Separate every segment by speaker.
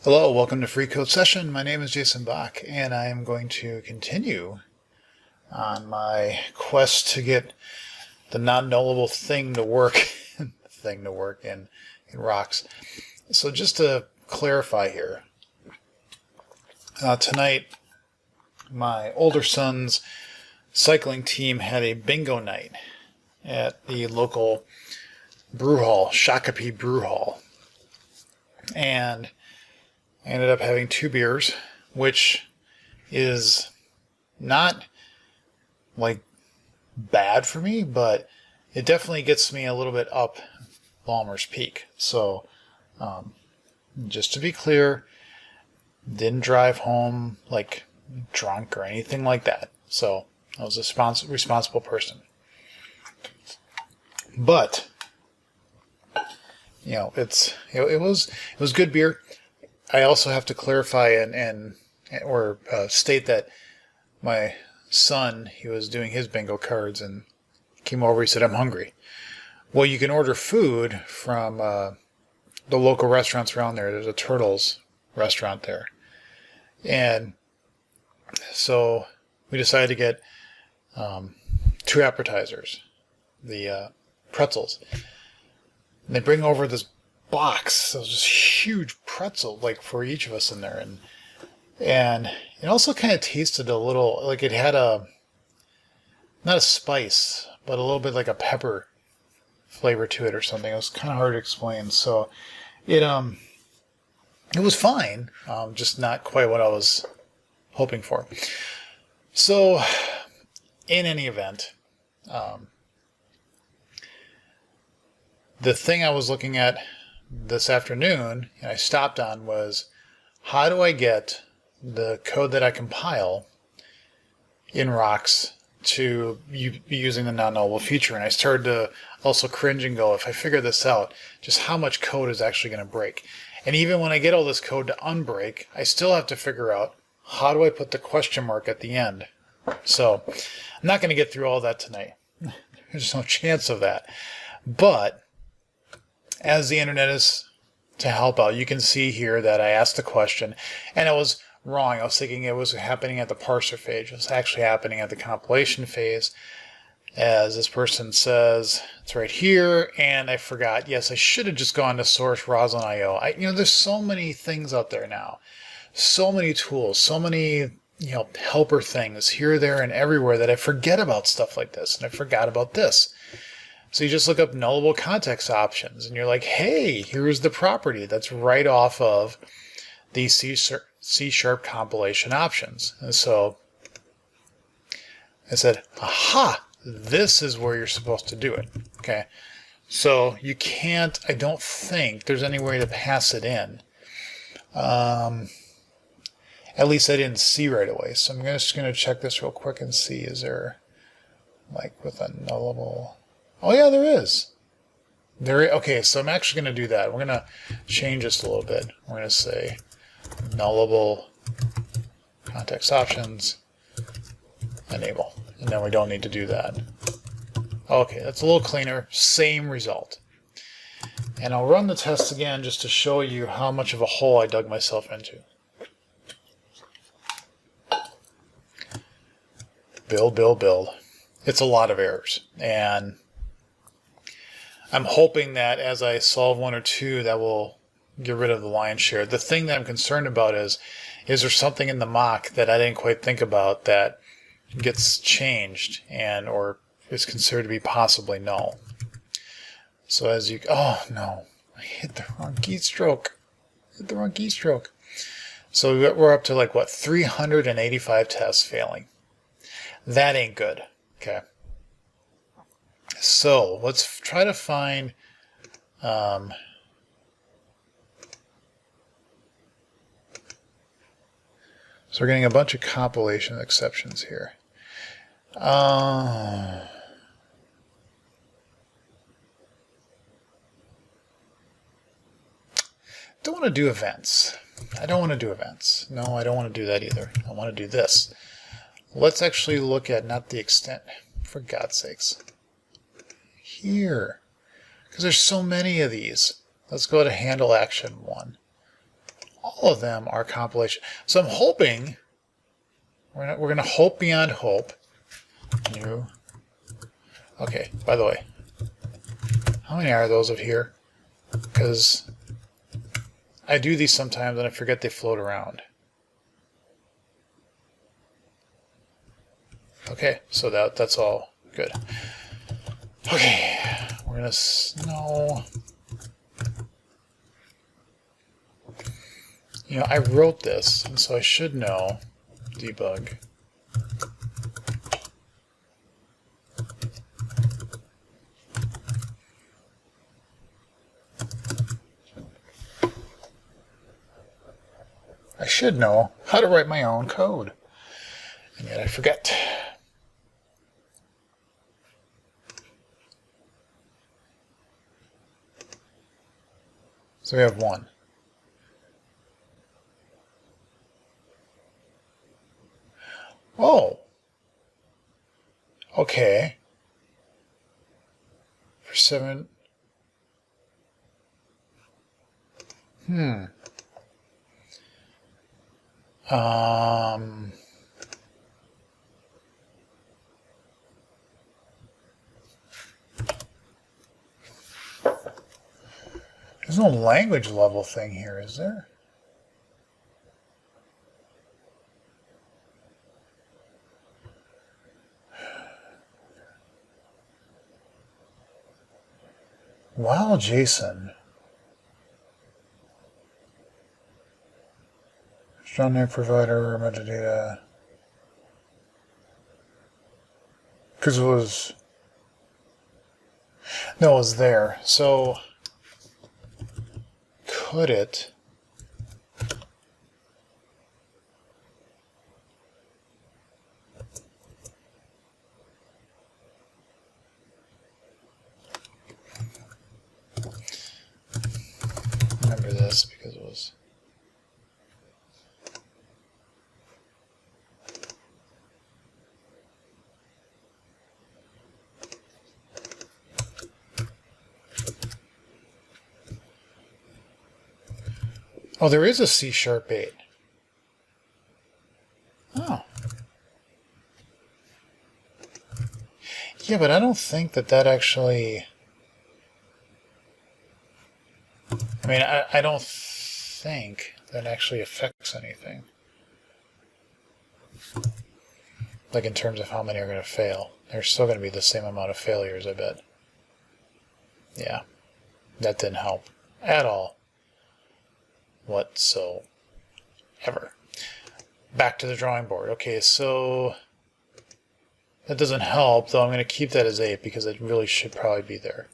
Speaker 1: Hello, welcome to FreeCodeSession. My name is Jason Bach, and I am going to continue on my quest to get the non-nullable thing to work in rocks. So just to clarify here, tonight my older son's cycling team had a bingo night at the local brew hall, Shakopee Brew Hall, and I ended up having 2 beers, which is not like bad for me, but it definitely gets me a little bit up Balmer's Peak. So just to be clear, didn't drive home like drunk or anything like that. So I was a responsible person. But it was good beer. I also have to clarify or state that my son, he was doing his bingo cards and came over. He said, "I'm hungry." Well, you can order food from the local restaurants around there. There's a Turtles restaurant there. And so we decided to get 2 appetizers, the pretzels. And they bring over this box. It was this huge pretzel, like for each of us in there, and it also kind of tasted a little like it had not a spice, but a little bit like a pepper flavor to it or something. It was kind of hard to explain. So it was fine, just not quite what I was hoping for. So in any event, the thing I was looking at this afternoon and I stopped on was, how do I get the code that I compile in rocks to be using the non-nullable feature? And I started to also cringe and go, if I figure this out, just how much code is actually going to break? And even when I get all this code to unbreak, I still have to figure out, how do I put the question mark at the end? So I'm not going to get through all that tonight. There's no chance of that. But as the internet is to help out, you can see here that I asked the question, and it was wrong. I was thinking it was happening at the parser phase. It was actually happening at the compilation phase. As this person says, it's right here, and I forgot. Yes, I should have just gone to source Roslyn.io. There's so many things out there now. So many tools, so many, helper things here, there, and everywhere that I forget about stuff like this, and I forgot about this. So you just look up nullable context options, and you're like, hey, here's the property that's right off of the C# compilation options. And so I said, aha, this is where you're supposed to do it. Okay. So you can't, I don't think there's any way to pass it in. At least I didn't see right away. So I'm just going to check this real quick and see, is there, like with a nullable... Oh yeah, there is. Okay, so I'm actually going to do that. We're going to change this a little bit. We're going to say nullable context options enable. And then we don't need to do that. Okay, that's a little cleaner. Same result. And I'll run the test again just to show you how much of a hole I dug myself into. Build. It's a lot of errors. And I'm hoping that as I solve 1 or 2, that will get rid of the lion's share. The thing that I'm concerned about is there something in the mock that I didn't quite think about that gets changed or is considered to be possibly null? So oh no, I hit the wrong keystroke. So we're up to like, 385 tests failing. That ain't good. Okay. So let's try to find so we're getting a bunch of compilation exceptions here. Don't want to do events. I don't want to do events. No, I don't want to do that either. I want to do this. Let's actually look at not the extent, for God's sakes. Here, because there's so many of these. Let's go to handle action 1. all of them are compilation. So I'm hoping, we're going to hope beyond hope. New. Okay, by the way, how many are those of here? Because I do these sometimes and I forget they float around. Okay, so that's all good. Okay, we're going to, no. You know, I wrote this, and so I should know debug. I should know how to write my own code, and yet I forget. So we have one. Oh. Okay. For 7. There's no language level thing here, is there? Wow, Jason. Strong name provider, metadata. Because it was... No, it was there. So, could it... Remember this because it was... Oh, there is a C#8. Oh. Yeah, but I don't think that actually... I mean, I don't think that actually affects anything. Like in terms of how many are going to fail. There's still going to be the same amount of failures, I bet. Yeah, that didn't help at all. Whatsoever. Back to the drawing board. Okay, so that doesn't help, though I'm going to keep that as 8 because it really should probably be there.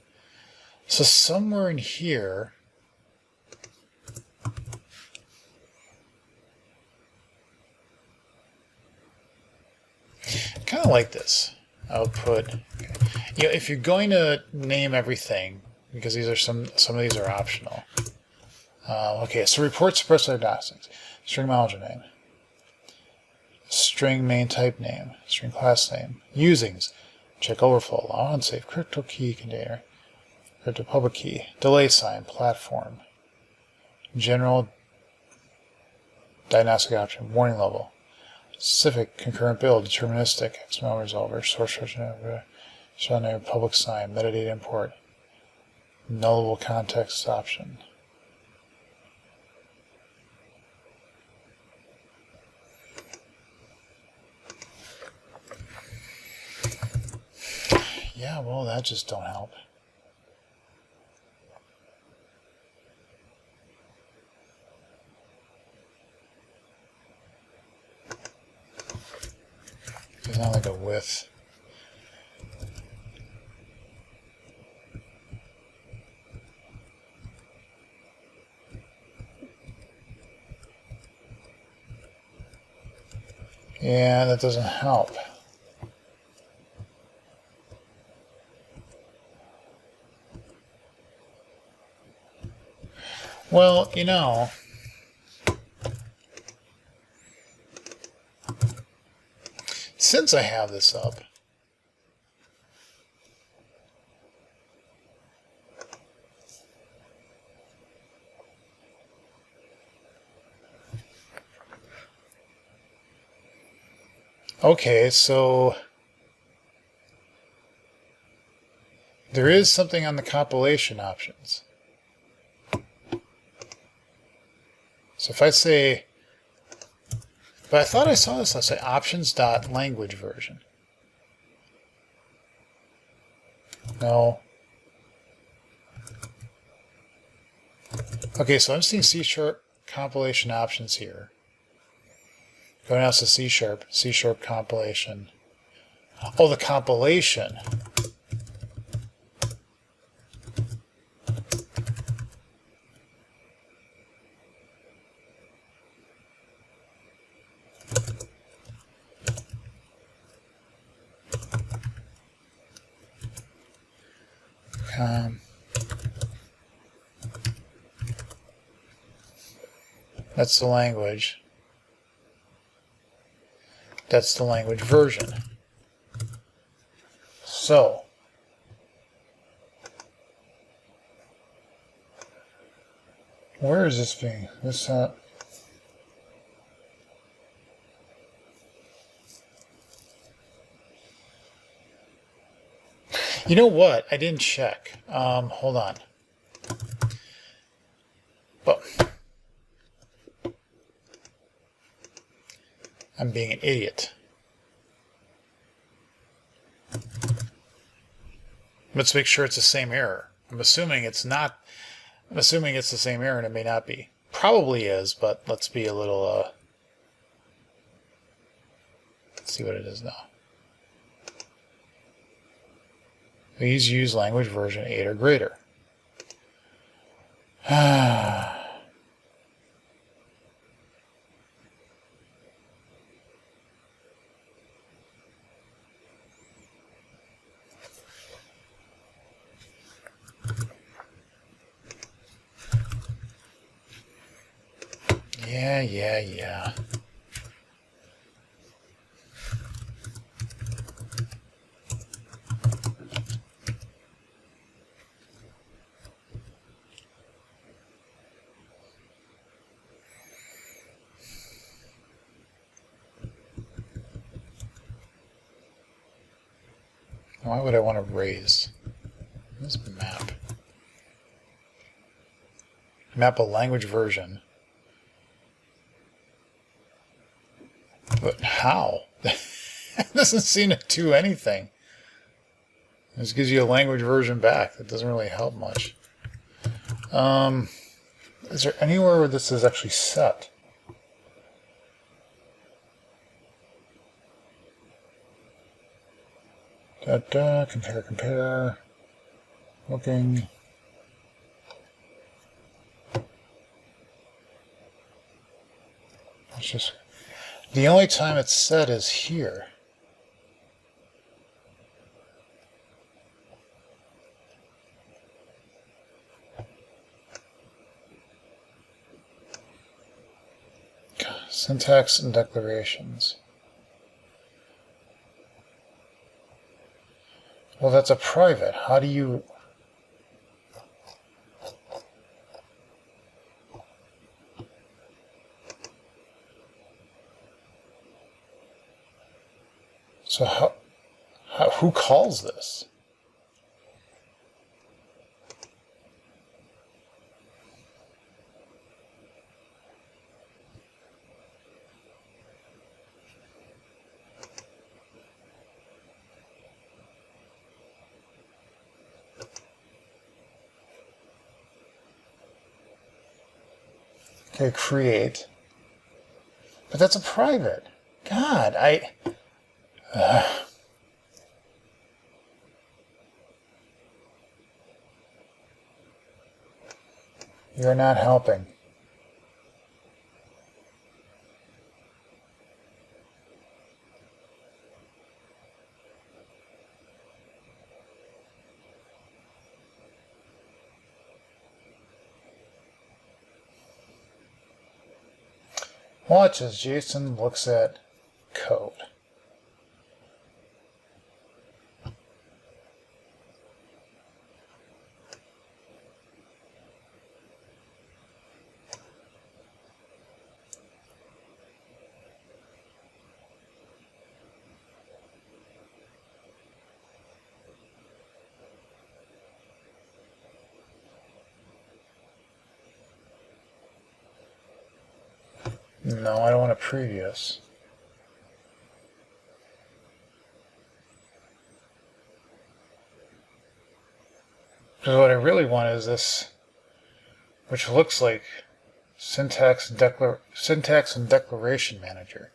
Speaker 1: So somewhere in here, kind of like this. Output. Okay. You know, if you're going to name everything, because these are some of these are optional. Okay, so report suppressed diagnostics. String manager name. String main type name. String class name. Usings. Check overflow. Allow unsafe. Crypto key container. Crypto public key. Delay sign. Platform. General diagnostic option. Warning level. Specific. Concurrent build. Deterministic. XML resolver. Source name. Public sign. Metadata import. Nullable context option. Yeah, well, that just don't help. It's not like a width. Yeah, that doesn't help. Well, you know, since I have this up, Okay, so there is something on the compilation options. So if I say, but I thought I saw this, I'll say options.language version. No. Okay, so I'm seeing C# compilation options here. Going out to C#, C# compilation. Oh, the compilation. That's the language. That's the language version. So, where is this being? This you know what? I didn't check. Hold on. Well, I'm being an idiot. Let's make sure it's the same error. I'm assuming it's not. I'm assuming it's the same error, and it may not be. Probably is, but let's be a little. Let's see what it is now. Please use language version 8 or greater. Yeah. Why would I want to raise this map? Map a language version. But how? It doesn't seem to do anything. It just gives you a language version back. That doesn't really help much. Is there anywhere where this is actually set? Compare. Looking. It's just the only time it's set is here. Syntax and declarations. Well, that's a private. How do you... So who calls this? Okay, create. But that's a private. God, you're not helping. Watch as Jason looks at code. No, I don't want a previous. Because what I really want is this, which looks like syntax and declaration manager.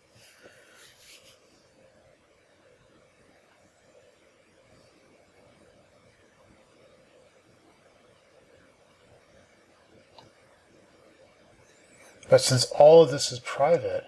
Speaker 1: But since all of this is private,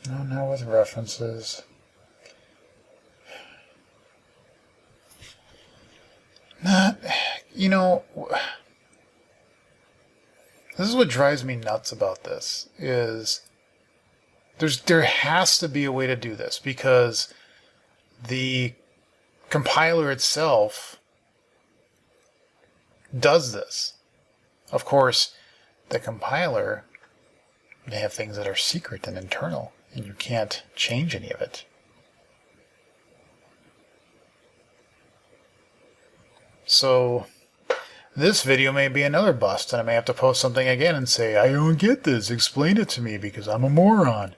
Speaker 1: no, not with references. Not, you know, this is what drives me nuts about this, is there has to be a way to do this, because the compiler itself does this. Of course, the compiler may have things that are secret and internal, and you can't change any of it. So this video may be another bust, and I may have to post something again and say, I don't get this, explain it to me because I'm a moron.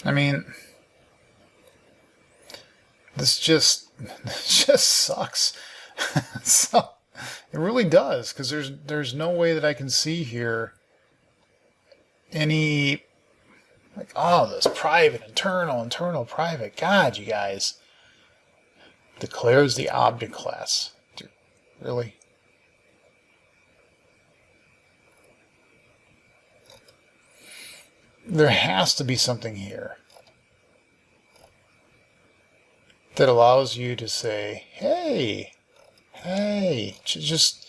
Speaker 1: I mean, this just sucks. So, it really does, because there's no way that I can see here any, like, oh, this private, internal, private. God, you guys. Declares the object class. Dude, really? There has to be something here that allows you to say, hey, just,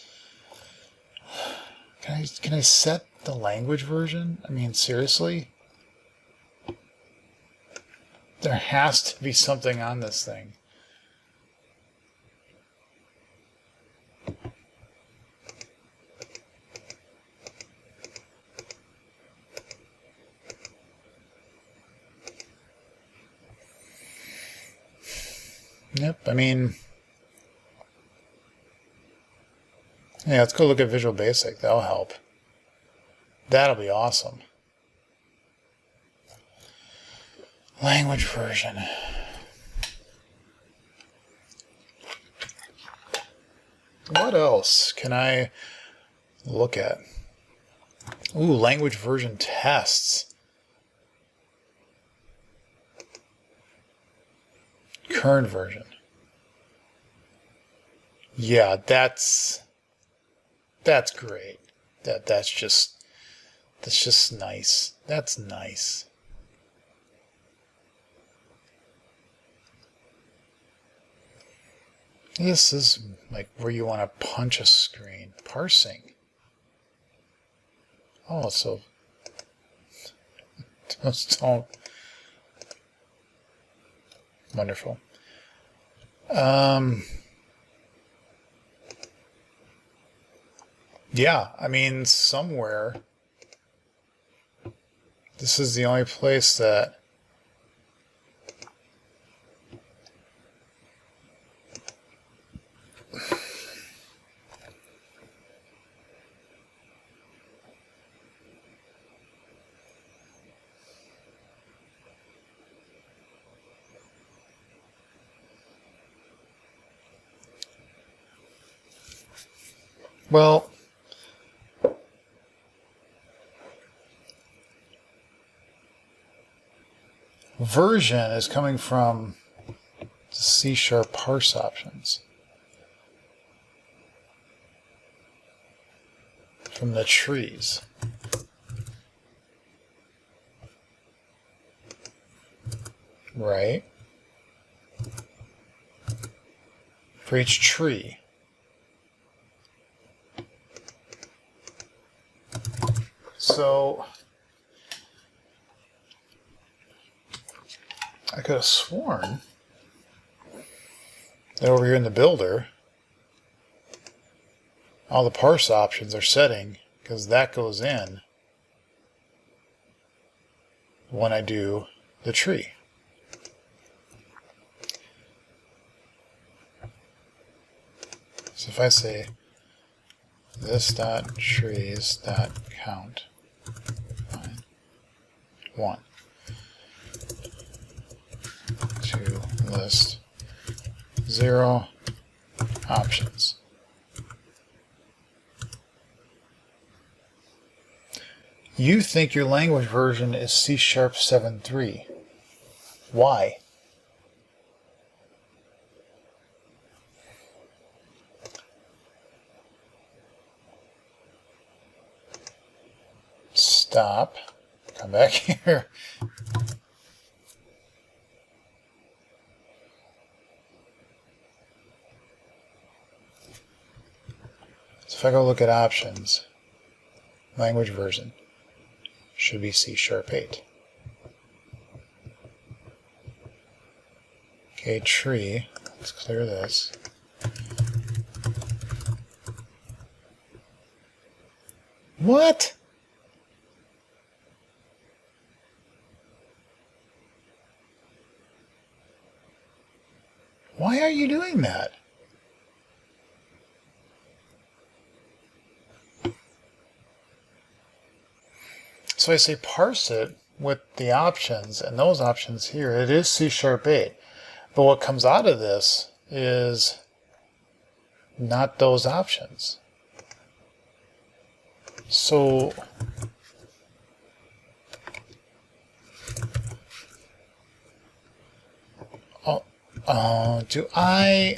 Speaker 1: can I set the language version? I mean, seriously? There has to be something on this thing. Yep, I mean, yeah, let's go look at Visual Basic. That'll help. That'll be awesome. Language version. What else can I look at? Ooh, language version tests. Current version. Yeah, that's great. That's just nice. That's nice. This is like where you want to punch a screen. Parsing. Oh, so don't. Wonderful. Yeah, I mean, somewhere, this is the only place that well, version is coming from the C# parse options. From the trees. Right? For each tree. so I could have sworn that over here in the builder, all the parse options are setting, because that goes in when I do the tree. So if I say this dot trees dot count 1 to list 0 options. You think your language version is C# 7.3. Why? Stop. Come back here. So if I go look at options, language version should be C# 8. Okay, tree. Let's clear this. What? Why are you doing that? So I say parse it with the options, and those options here, it is C# 8. But what comes out of this is not those options. So do I...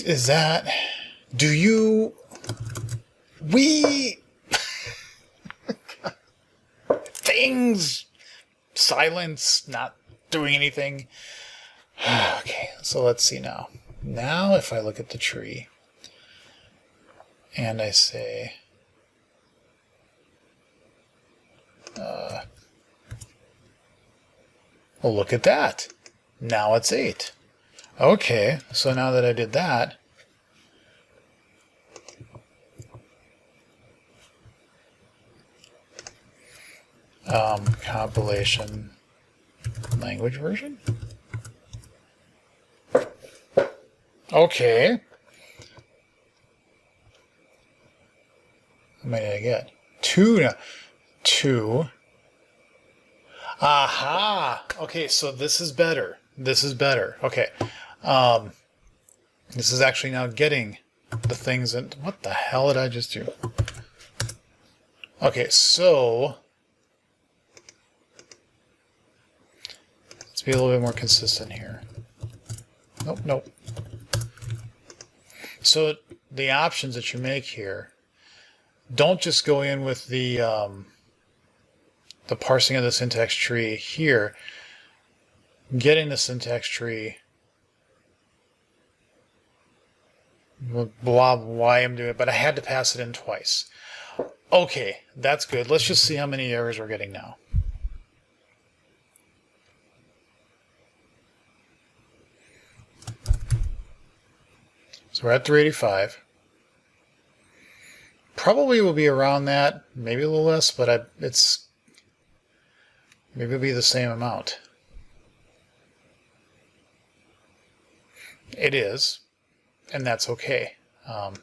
Speaker 1: Is that... Do you... We... Things... Silence, not doing anything. Okay, so let's see now. Now if I look at the tree and I say well, look at that. Now it's 8. Okay, so now that I did that, compilation language version. Okay. How many did I get? 2 now. 2. Aha! Okay, so this is better. This is better. Okay. This is actually now getting the things that... What the hell did I just do? Okay, so... Let's be a little bit more consistent here. Nope, nope. So the options that you make here, don't just go in with the parsing of the syntax tree here. Getting the syntax tree, blah, why I'm doing it, but I had to pass it in twice. Okay, that's good. Let's just see how many errors we're getting now. So we're at 385. Probably will be around that, maybe a little less, but it's maybe it'll be the same amount. It is, and that's okay. Now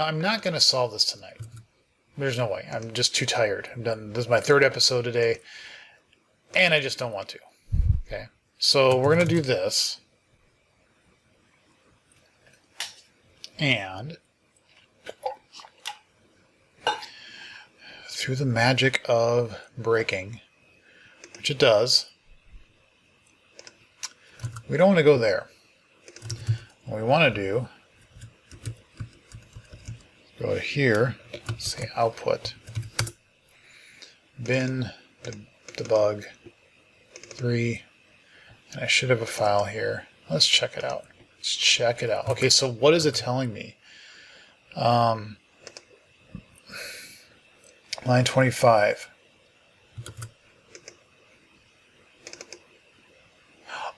Speaker 1: I'm not going to solve this tonight. There's no way. I'm just too tired. I'm done. This is my 3rd episode today, and I just don't want to. Okay, so we're going to do this, and through the magic of breaking, which it does, We don't want to go there. What we want to do, go to here, say output, bin debug 3, and I should have a file here. Let's check it out. Let's check it out. Okay, so what is it telling me? Line 25.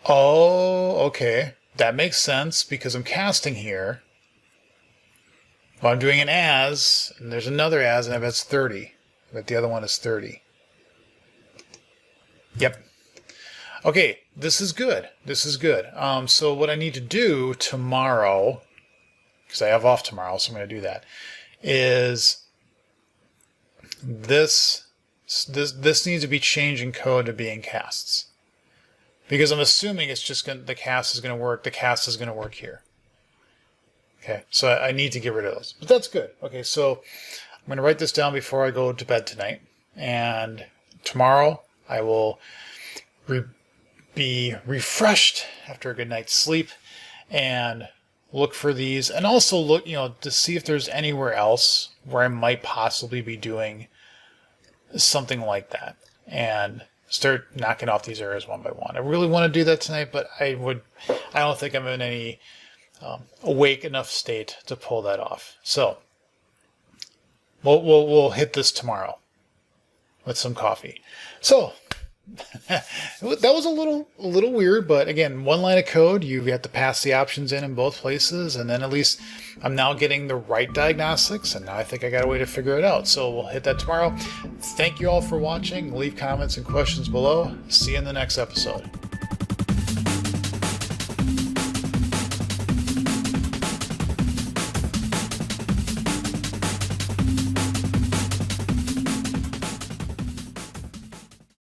Speaker 1: Oh, okay. That makes sense because I'm casting here. Well, I'm doing an as, and there's another as, and I bet it's 30. But the other one is 30. Yep. Okay, this is good. This is good. So what I need to do tomorrow, because I have off tomorrow, so I'm going to do that, is this needs to be changed in code to being casts. Because I'm assuming it's just the cast is going to work. The cast is going to work here. Okay, so I need to get rid of those. But that's good. Okay, so I'm going to write this down before I go to bed tonight. And tomorrow I will be refreshed after a good night's sleep and look for these. And also look, to see if there's anywhere else where I might possibly be doing something like that. And start knocking off these errors one by one. I really want to do that tonight, but I don't think I'm in any awake enough state to pull that off. So we'll hit this tomorrow with some coffee. So that was a little weird, but again, one line of code, you have to pass the options in both places, and then at least I'm now getting the right diagnostics, and now I think I got a way to figure it out. So we'll hit that tomorrow. Thank you all for watching. Leave comments and questions below. See you in the next episode.